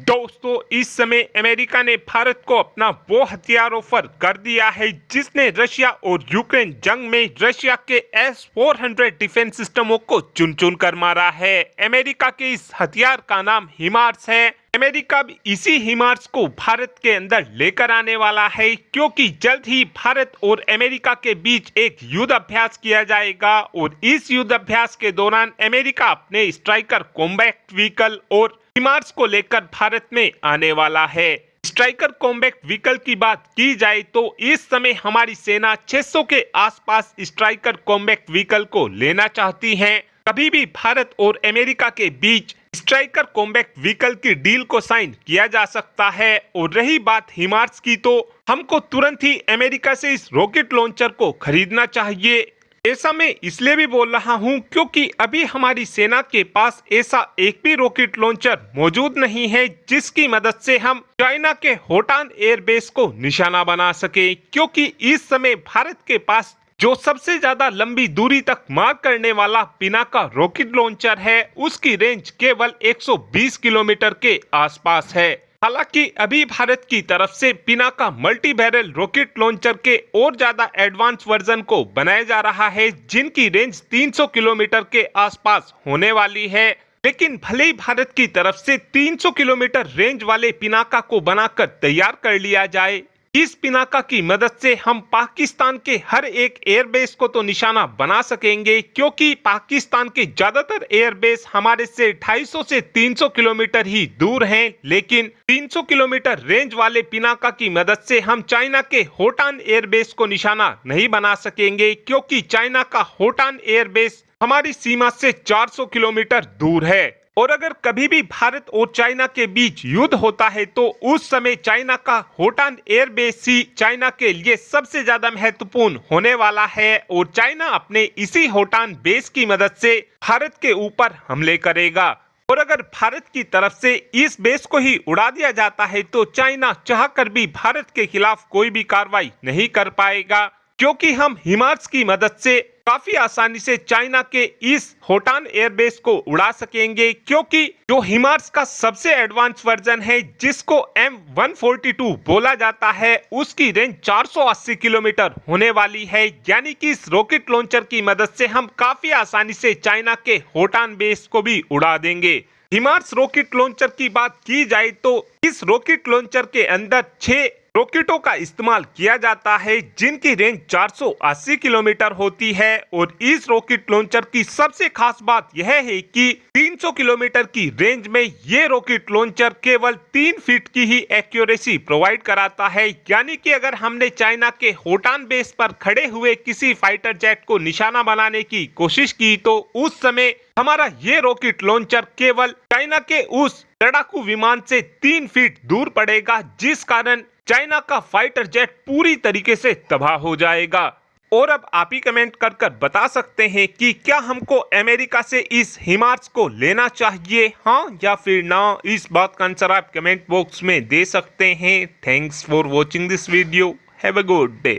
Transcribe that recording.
दोस्तों, इस समय अमेरिका ने भारत को अपना वो हथियार ऑफर कर दिया है जिसने रशिया और यूक्रेन जंग में रशिया के S-400 डिफेंस सिस्टमों को चुन चुन कर मारा है। अमेरिका के इस हथियार का नाम हिमार्स है। अमेरिका भी इसी हिमार्स को भारत के अंदर लेकर आने वाला है, क्योंकि जल्द ही भारत और अमेरिका के बीच एक युद्ध अभ्यास किया जाएगा और इस युद्ध अभ्यास के दौरान अमेरिका अपने स्ट्राइकर कॉम्बैट व्हीकल और हिमार्स को लेकर भारत में आने वाला है। स्ट्राइकर कॉम्बैट व्हीकल की बात की जाए तो इस समय हमारी सेना 600 के आसपास स्ट्राइकर कॉम्बैट व्हीकल को लेना चाहती है। कभी भी भारत और अमेरिका के बीच स्ट्राइकर कॉम्बैट व्हीकल की डील को साइन किया जा सकता है। और रही बात हिमार्स की, तो हमको तुरंत ही अमेरिका से इस रॉकेट लॉन्चर को खरीदना चाहिए। ऐसा मैं इसलिए भी बोल रहा हूं क्योंकि अभी हमारी सेना के पास ऐसा एक भी रॉकेट लॉन्चर मौजूद नहीं है जिसकी मदद से हम चाइना के होटान एयरबेस को निशाना बना सके, क्योंकि इस समय भारत के पास जो सबसे ज्यादा लंबी दूरी तक मार करने वाला पिनाका रॉकेट लॉन्चर है उसकी रेंज केवल 120 किलोमीटर के आसपास है। हालांकि अभी भारत की तरफ से Pinaka multi barrel rocket launcher के और ज्यादा एडवांस वर्जन को बनाया जा रहा है जिनकी रेंज 300 किलोमीटर के आसपास होने वाली है। लेकिन भले ही भारत की तरफ से 300 किलोमीटर रेंज वाले पिनाका को बनाकर तैयार कर लिया जाए, इस पिनाका की मदद से हम पाकिस्तान के हर एक एयरबेस को तो निशाना बना सकेंगे, क्योंकि पाकिस्तान के ज्यादातर एयरबेस हमारे से 250 से 300 किलोमीटर ही दूर हैं। लेकिन 300 किलोमीटर रेंज वाले पिनाका की मदद से हम चाइना के होटान एयरबेस को निशाना नहीं बना सकेंगे, क्योंकि चाइना का होटान एयरबेस हमारी सीमा से 400 किलोमीटर दूर है। और अगर कभी भी भारत और चाइना के बीच युद्ध होता है तो उस समय चाइना का होटान एयरबेस ही चाइना के लिए सबसे ज्यादा महत्वपूर्ण होने वाला है और चाइना अपने इसी होटान बेस की मदद से भारत के ऊपर हमले करेगा। और अगर भारत की तरफ से इस बेस को ही उड़ा दिया जाता है तो चाइना चाहकर भी भारत के खिलाफ कोई भी कार्रवाई नहीं कर पाएगा, क्योंकि हम हिमार्स की मदद से काफी आसानी से चाइना के इस होटान एयरबेस को उड़ा सकेंगे, क्योंकि जो हिमार्स का सबसे एडवांस वर्जन है जिसको M142 बोला जाता है उसकी रेंज 480 किलोमीटर होने वाली है। यानी कि इस रॉकेट लॉन्चर की मदद से हम काफी आसानी से चाइना के होटान बेस को भी उड़ा देंगे। हिमार्स रॉकेट लॉन्चर की बात की जाए तो इस रॉकेट लॉन्चर के अंदर 6 रॉकेटों का इस्तेमाल किया जाता है जिनकी रेंज 480 किलोमीटर होती है। और इस रॉकेट लॉन्चर की सबसे खास बात यह है कि 300 किलोमीटर की रेंज में ये रॉकेट लॉन्चर केवल 3 फीट की ही एक्यूरेसी प्रोवाइड कराता है। यानी कि अगर हमने चाइना के होटान बेस पर खड़े हुए किसी फाइटर जेट को निशाना बनाने की कोशिश की तो उस समय हमारा ये रॉकेट लॉन्चर केवल चाइना के उस लड़ाकू विमान से 3 फीट दूर पड़ेगा, जिस कारण चाइना का फाइटर जेट पूरी तरीके से तबाह हो जाएगा। और अब आप ही कमेंट कर कर बता सकते हैं कि क्या हमको अमेरिका से इस हिमार्स को लेना चाहिए, हाँ या फिर ना। इस बात का आंसर आप कमेंट बॉक्स में दे सकते हैं। Thanks for watching this video. Have a good day.